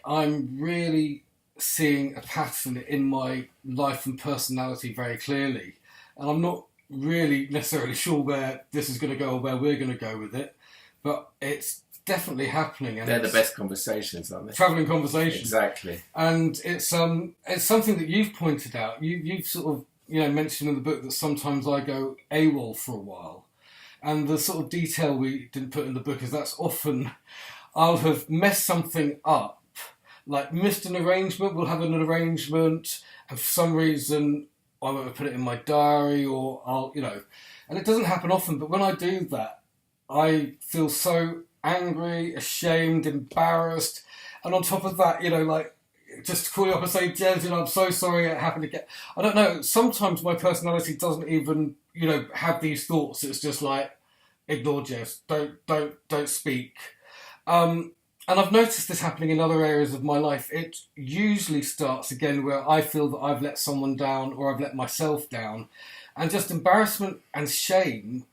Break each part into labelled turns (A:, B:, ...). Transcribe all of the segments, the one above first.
A: I'm really seeing a pattern in my life and personality very clearly. And I'm not really necessarily sure where this is going to go or where we're going to go with it, but it's definitely happening. And
B: they're the best conversations, aren't they?
A: Travelling conversations.
B: Exactly.
A: And it's something that you've pointed out. You've sort of mentioned in the book that sometimes I go AWOL for a while. And the sort of detail we didn't put in the book is that's often I'll have messed something up, like missed an arrangement, we'll have an arrangement, and for some reason I won't put it in my diary, or I'll, and it doesn't happen often, but when I do that, I feel so angry, ashamed, embarrassed, and on top of that, just to call you up and say, Jez, I'm so sorry it happened again. I don't know, sometimes my personality doesn't even, have these thoughts. It's just like, ignore Jez, don't speak. And I've noticed this happening in other areas of my life. It usually starts again where I feel that I've let someone down or I've let myself down. And just embarrassment and shame,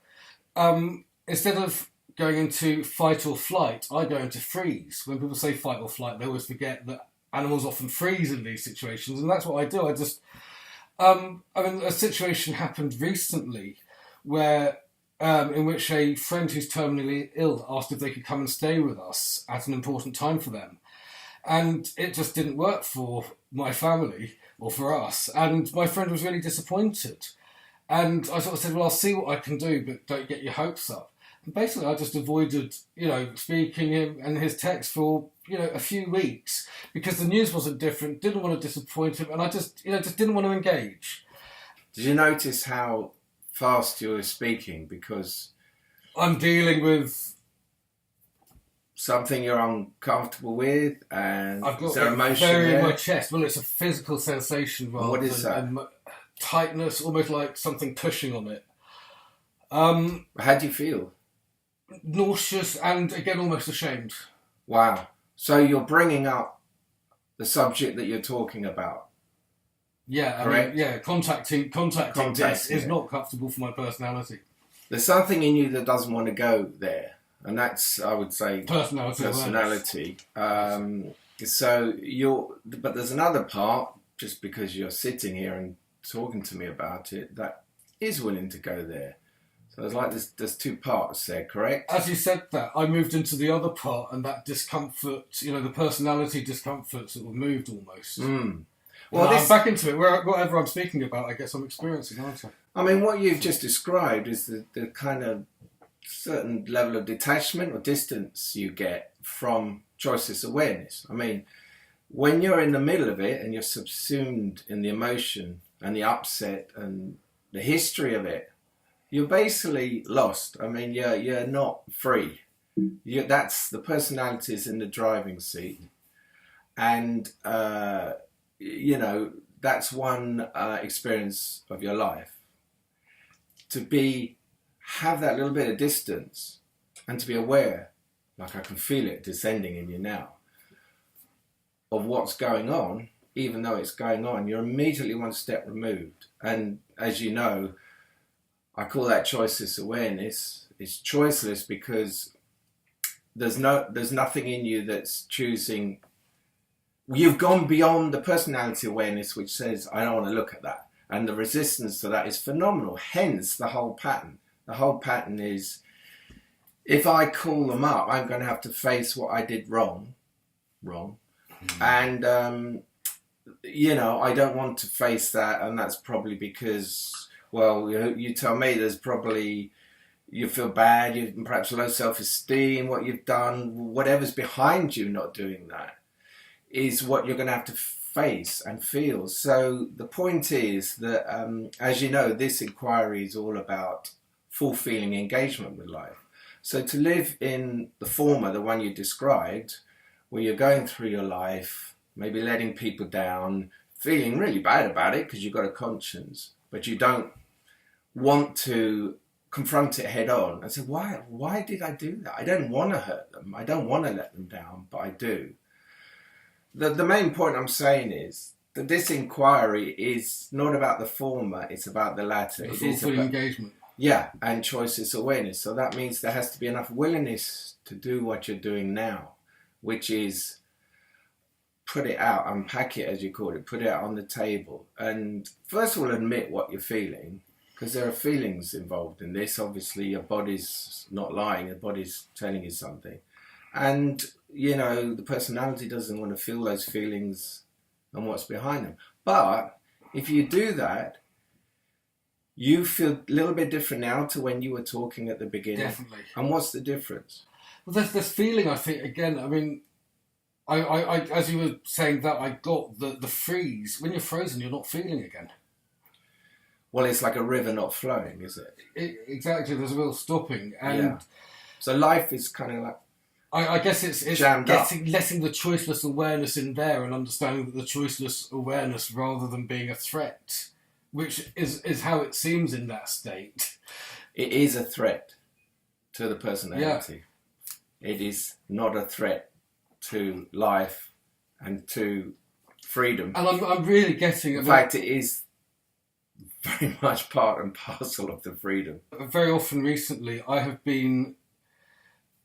A: instead of going into fight or flight, I go into freeze. When people say fight or flight, they always forget that animals often freeze in these situations. And that's what I do. I just... a situation happened recently where... in which a friend who's terminally ill asked if they could come and stay with us at an important time for them. And it just didn't work for my family or for us. And my friend was really disappointed. And I sort of said, well, I'll see what I can do, but don't get your hopes up. And basically, I just avoided, speaking him and his text for, a few weeks because the news wasn't different, didn't want to disappoint him, and I just didn't want to engage.
B: Did you notice how fast you were speaking? Because
A: I'm dealing with
B: something you're uncomfortable with, and
A: I've got
B: there emotion
A: very
B: there?
A: in my chest. Well, it's a physical sensation rather
B: what is
A: than
B: that?
A: Tightness, almost like something pushing on it.
B: How do you feel?
A: Nauseous and again almost ashamed.
B: Wow. So you're bringing up the subject that you're talking about.
A: Yeah,
B: correct?
A: Contacting this is
B: it.
A: not comfortable for my personality.
B: There's something in you that doesn't want to go there, and that's, I would say,
A: personality.
B: But there's another part, just because you're sitting here and talking to me about it, that is willing to go there. So there's two parts there, correct?
A: As you said that, I moved into the other part, and that discomfort, the personality discomfort sort of moved almost. Well, I'm back into it. Whatever I'm speaking about, I guess I'm experiencing, aren't I?
B: I mean, what you've just described is the kind of certain level of detachment or distance you get from choiceless awareness. I mean, when you're in the middle of it and you're subsumed in the emotion and the upset and the history of it, you're basically lost. I mean, you're not free. That's the personalities in the driving seat. And, that's one experience of your life. To have that little bit of distance and to be aware, like I can feel it descending in you now, of what's going on, even though it's going on, you're immediately one step removed. And as you know, I call that choiceless awareness. It's choiceless because there's nothing in you that's choosing. You've gone beyond the personality awareness, which says, I don't want to look at that. And the resistance to that is phenomenal. Hence the whole pattern. The whole pattern is, if I call them up, I'm going to have to face what I did wrong. And, I don't want to face that. And that's probably because, well, you tell me there's probably, you feel bad, you've perhaps low self-esteem, what you've done, whatever's behind you not doing that is what you're going to have to face and feel. So the point is that, as you know, this inquiry is all about full feeling engagement with life. So to live in the former, the one you described, where you're going through your life, maybe letting people down, feeling really bad about it because you've got a conscience, but you don't want to confront it head on and say, why did I do that? I don't want to hurt them. I don't want to let them down, but I do. The main point I'm saying is that this inquiry is not about the former, it's about the latter.
A: It is about engagement.
B: Yeah, and choiceless awareness. So that means there has to be enough willingness to do what you're doing now, which is put it out, unpack it as you call it, put it out on the table, and first of all admit what you're feeling, because there are feelings involved in this. Obviously your body's not lying, your body's telling you something, and you know the personality doesn't want to feel those feelings and what's behind them. But if you do that, you feel a little bit different now to when you were talking at the beginning.
A: Definitely.
B: And what's the difference?
A: Well, there's this feeling, I think, again, I mean, I as you were saying that, I got the freeze. When you're frozen, you're not feeling again.
B: Well, it's like a river not flowing, is it?
A: Exactly, there's a real stopping. And
B: yeah. So life is kind of like...
A: I guess it's letting the choiceless awareness in there and understanding that the choiceless awareness rather than being a threat, which is how it seems in that state.
B: It is a threat to the personality. Yeah. It is not a threat to life and to freedom.
A: And I'm really getting...
B: In fact, it is very much part and parcel of the freedom.
A: Very often recently, I have been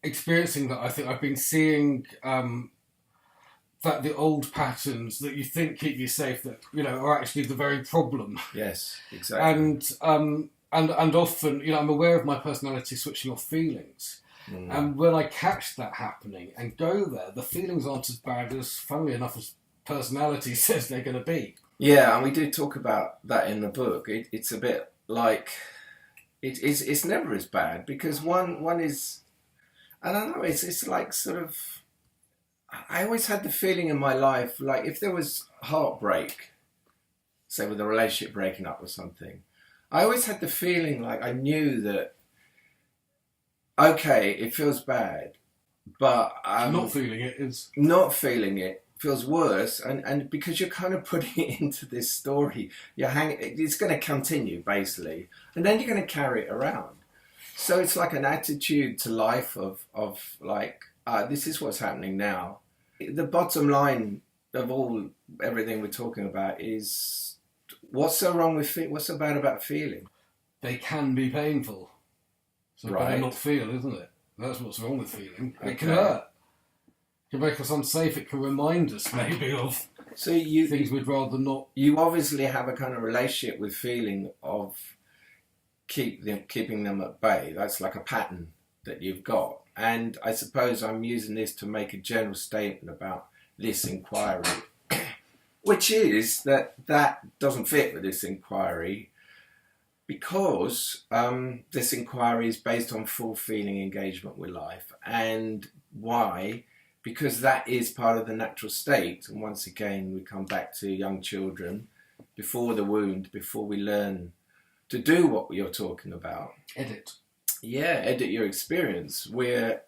A: experiencing that. I think I've been seeing that the old patterns that you think keep you safe, that you know, are actually the very problem.
B: Yes, exactly.
A: And often, you know, I'm aware of my personality switching off feelings. And when I catch that happening and go there, the feelings aren't as bad as, funnily enough, as personality says they're going to be.
B: Yeah, and we do talk about that in the book. It's a bit like it's never as bad, because one is, I don't know, it's like sort of, I always had the feeling in my life, like if there was heartbreak, say with a relationship breaking up or something, I always had the feeling like I knew that, okay, it feels bad, but
A: not feeling it is...
B: Not feeling it feels worse, and because you're kind of putting it into this story, it's going to continue, basically, and then you're going to carry it around. So it's like an attitude to life of like, this is what's happening now. The bottom line of everything we're talking about is, what's so wrong with what's so bad about feeling?
A: They can be painful. So
B: right.
A: better not feel, isn't it? That's what's wrong with feeling.
B: Okay.
A: It can hurt. It can make us unsafe. It can remind us maybe of things we'd rather not.
B: You obviously have a kind of relationship with feeling of keeping them at bay. That's like a pattern that you've got. And I suppose I'm using this to make a general statement about this inquiry, which is that doesn't fit with this inquiry, because this inquiry is based on full feeling engagement with life. And why? Because that is part of the natural state. And once again, we come back to young children, before the wound, before we learn to do what you're talking about.
A: Edit.
B: Yeah, edit your experience, where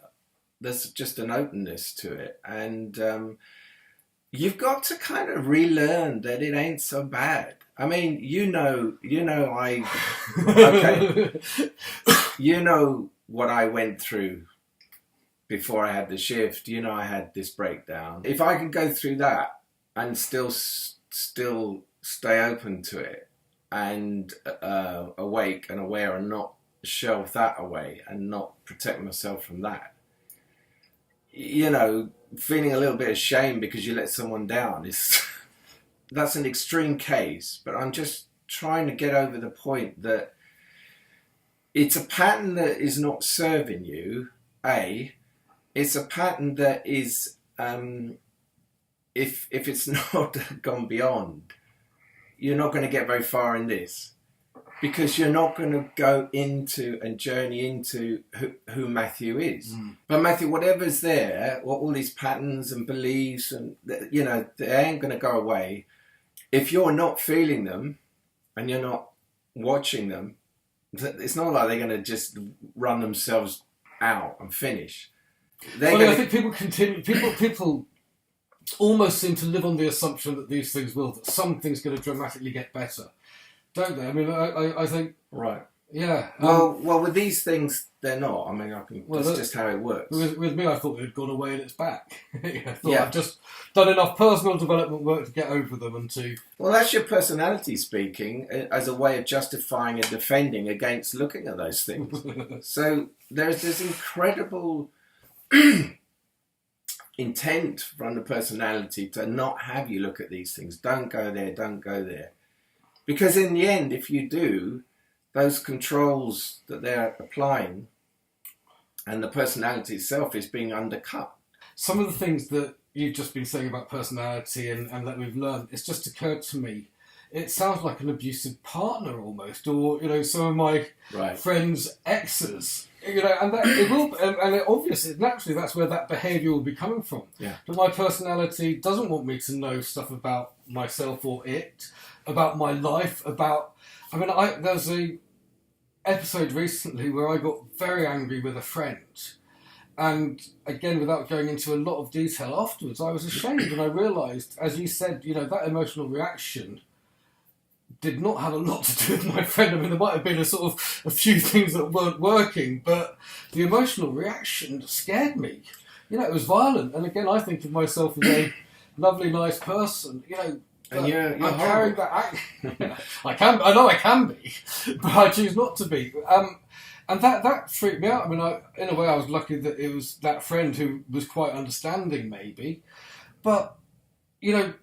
B: there's just an openness to it. And you've got to kind of relearn that it ain't so bad. I mean, you know, okay, you know what I went through before I had the shift. You know, I had this breakdown. If I can go through that and still stay open to it and awake and aware, and not shelve that away and not protect myself from that, you know, feeling a little bit of shame because you let someone down is... That's an extreme case, but I'm just trying to get over the point that it's a pattern that is not serving you, A. It's a pattern that is, if it's not gone beyond, you're not going to get very far in this, because you're not going to go into and journey into who Matthew is. But Matthew, whatever's there, all these patterns and beliefs, and you know, they ain't going to go away. If you're not feeling them and you're not watching them, it's not like they're going to just run themselves out and finish.
A: I think people continue. People almost seem to live on the assumption that these things will, that something's going to dramatically get better, don't they? I mean, I think... Right. Yeah.
B: Well, with these things, they're not. I mean, that's just how it works.
A: With me, I thought it had gone away and it's back. I've just done enough personal development work to get over them and to...
B: Well, that's your personality speaking as a way of justifying and defending against looking at those things. So there's this incredible intent from the personality to not have you look at these things. Don't go there, don't go there. Because in the end, if you do, those controls that they're applying and the personality itself is being undercut.
A: Some of the things that you've just been saying about personality and that we've learned, it's just occurred to me, it sounds like an abusive partner almost, or, you know, some of my friends' exes, you know, and that it will, and it obviously, naturally, that's where that behaviour will be coming from.
B: Yeah.
A: But my personality doesn't want me to know stuff about myself or it, about my life, about, I mean, there was a episode recently where I got very angry with a friend. And again, without going into a lot of detail afterwards, I was ashamed, and I realised, as you said, you know, that emotional reaction did not have a lot to do with my friend. I mean, there might have been a few things that weren't working, but the emotional reaction scared me. You know, it was violent. And again, I think of myself as a lovely, nice person. You know,
B: and you're
A: I'm carrying that. I know I can be, but I choose not to be. And that freaked me out. I mean, in a way, I was lucky that it was that friend who was quite understanding, maybe. But, you know,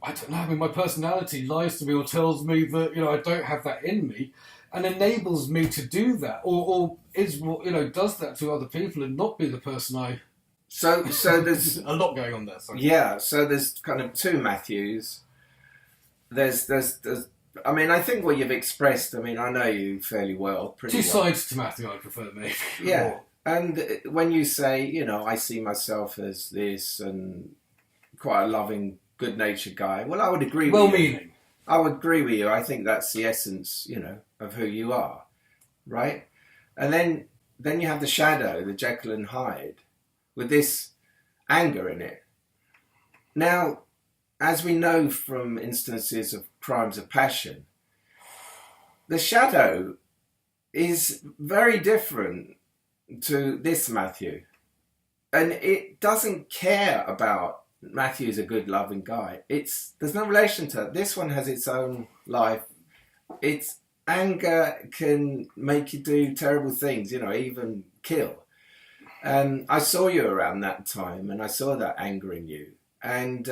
A: I don't know. I mean, my personality lies to me or tells me that, you know, I don't have that in me, and enables me to do that, or is what, you know, does that to other people and not be the person I.
B: So there's
A: a lot going on there. Sorry.
B: Yeah. So there's kind of two Matthews. There's. I mean, I think what you've expressed. I mean, I know you fairly well. Two
A: sides to Matthew. I prefer maybe.
B: Yeah.
A: More.
B: And when you say, you know, I see myself as this and quite a loving, good-natured guy. Well, I would agree with you.
A: Well-meaning.
B: I would agree with you. I think that's the essence, you know, of who you are, right? And then you have the shadow, the Jekyll and Hyde, with this anger in it. Now, as we know from instances of crimes of passion, the shadow is very different to this Matthew. And it doesn't care about Matthew's a good, loving guy. There's no relation to it. This one has its own life. Its anger can make you do terrible things, you know, even kill. And I saw you around that time, and I saw that anger in you. And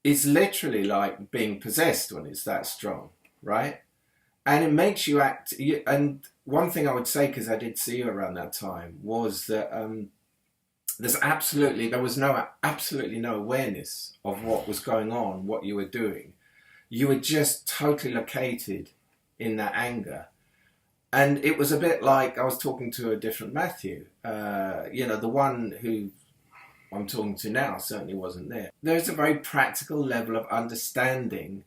B: it's literally like being possessed when it's that strong, right? And it makes you act. And one thing I would say, because I did see you around that time, was that there was absolutely no awareness of what was going on, what you were doing. You were just totally located in that anger. And it was a bit like I was talking to a different Matthew. You know, the one who I'm talking to now certainly wasn't there. There's a very practical level of understanding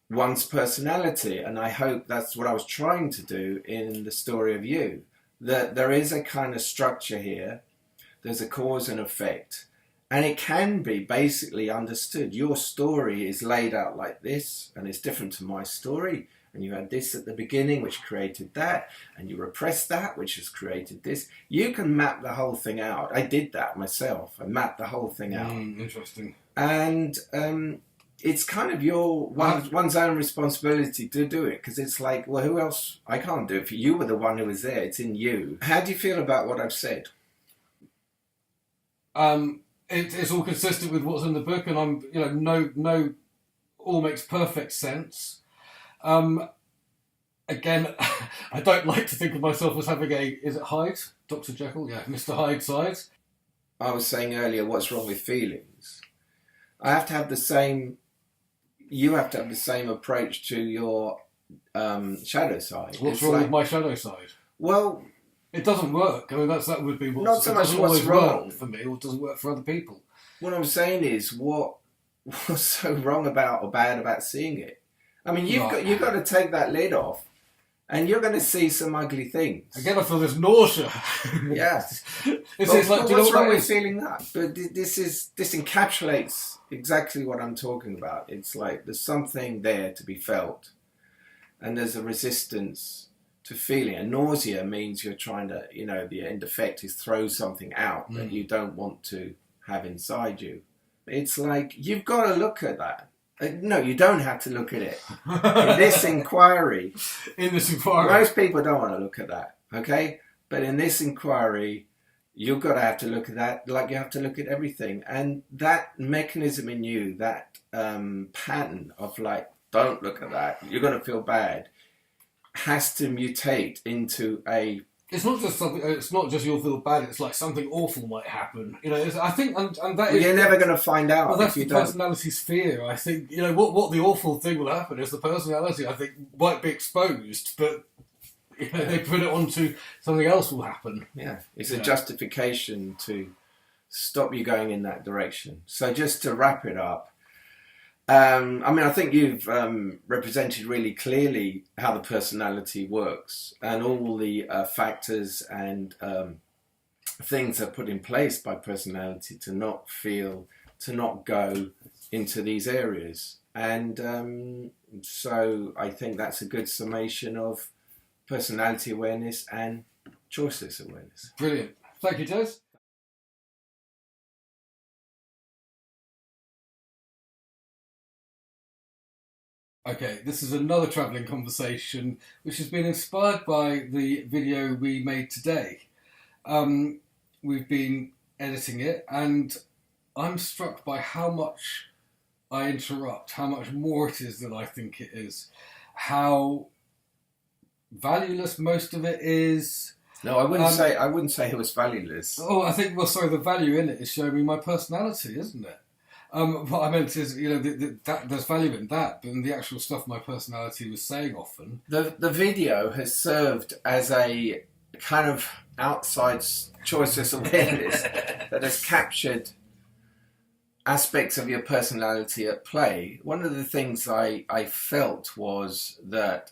B: one's personality. And I hope that's what I was trying to do in the story of you. That there is a kind of structure here. There's a cause and effect, and it can be basically understood. Your story is laid out like this, and it's different to my story. And you had this at the beginning, which created that, and you repressed that, which has created this. You can map the whole thing out. I did that myself. I mapped the whole thing out.
A: Interesting.
B: And it's kind of one's own responsibility to do it, because it's like, well, who else? I can't do it for you. You were the one who was there. It's in you. How do you feel about what I've said?
A: It's all consistent with what's in the book, and I'm, you know, all makes perfect sense. Again, I don't like to think of myself as having is it Hyde? Dr. Jekyll? Yeah, Mr. Hyde side.
B: I was saying earlier, what's wrong with feelings? You have to have the same approach to your shadow side.
A: What's wrong with my shadow side?
B: Well,
A: it doesn't work. I mean, that would be
B: not so much what's wrong
A: for me, or doesn't work for other people.
B: What I'm saying is, what's so wrong about or bad about seeing it? I mean, you've got to take that lid off, and you're going to see some ugly things.
A: Again, I feel this nausea.
B: Yeah.
A: It's like,
B: what's wrong with feeling that? But this encapsulates exactly what I'm talking about. It's like there's something there to be felt, and there's a resistance to feeling. And nausea means you're trying to, you know, the end effect is throw something out that you don't want to have inside you. It's like, you've got to look at that. No, you don't have to look at it. In this inquiry,
A: most people
B: don't want to look at that, okay? But in this inquiry, you've got to have to look at that like you have to look at everything. And that mechanism in you, that pattern of like, don't look at that, you're going to feel bad, has to mutate into a...
A: It's not just something. It's not just you'll feel bad. It's like something awful might happen. You know, I think, and that
B: well,
A: is...
B: You're never going to find out.
A: Well, that's
B: if you
A: the
B: don't.
A: personality's fear. I think, you know, what the awful thing will happen is the personality, I think, might be exposed, but you know, they put it onto something else will happen.
B: Yeah, it's a justification to stop you going in that direction. So just to wrap it up, I mean, I think you've represented really clearly how the personality works and all the factors and things are put in place by personality to not feel, to not go into these areas. And so I think that's a good summation of personality awareness and choiceless awareness.
A: Brilliant. Thank you, Jez. Okay, this is another travelling conversation which has been inspired by the video we made today. We've been editing it and I'm struck by how much I interrupt, how much more it is than I think it is, how valueless most of it is.
B: No, I wouldn't say it was valueless.
A: Oh, I think, well, sorry, the value in it is showing me my personality, isn't it? What I meant is, you know, that there's value in that, but in the actual stuff my personality was saying often.
B: The video has served as a kind of outside choiceless awareness that has captured aspects of your personality at play. One of the things I felt was that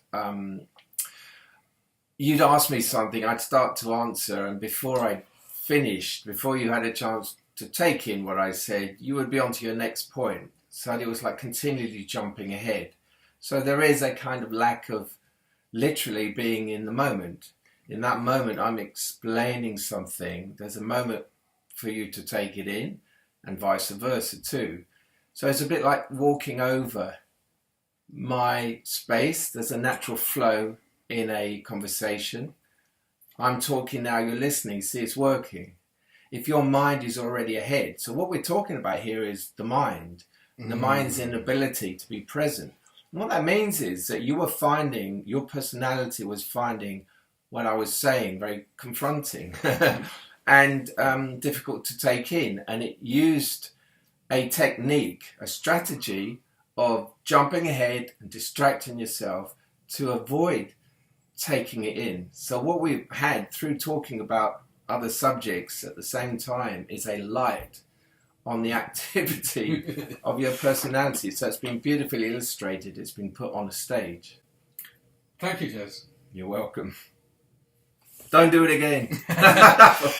B: you'd ask me something, I'd start to answer, and before I finished, before you had a chance to take in what I said, you would be on to your next point. So it was like continually jumping ahead. So there is a kind of lack of literally being in the moment. In that moment, I'm explaining something. There's a moment for you to take it in, and vice versa too. So it's a bit like walking over my space. There's a natural flow in a conversation. I'm talking now, you're listening. See, it's working. If your mind is already ahead. So what we're talking about here is the mind. The mind's inability to be present. And what that means is that you were finding, your personality was finding what I was saying very confronting and difficult to take in. And it used a technique, a strategy of jumping ahead and distracting yourself to avoid taking it in. So what we've had through talking about other subjects at the same time is a light on the activity of your personality. So it's been beautifully illustrated. It's been put on a stage.
A: Thank you, Jez.
B: You're welcome. Don't do it again.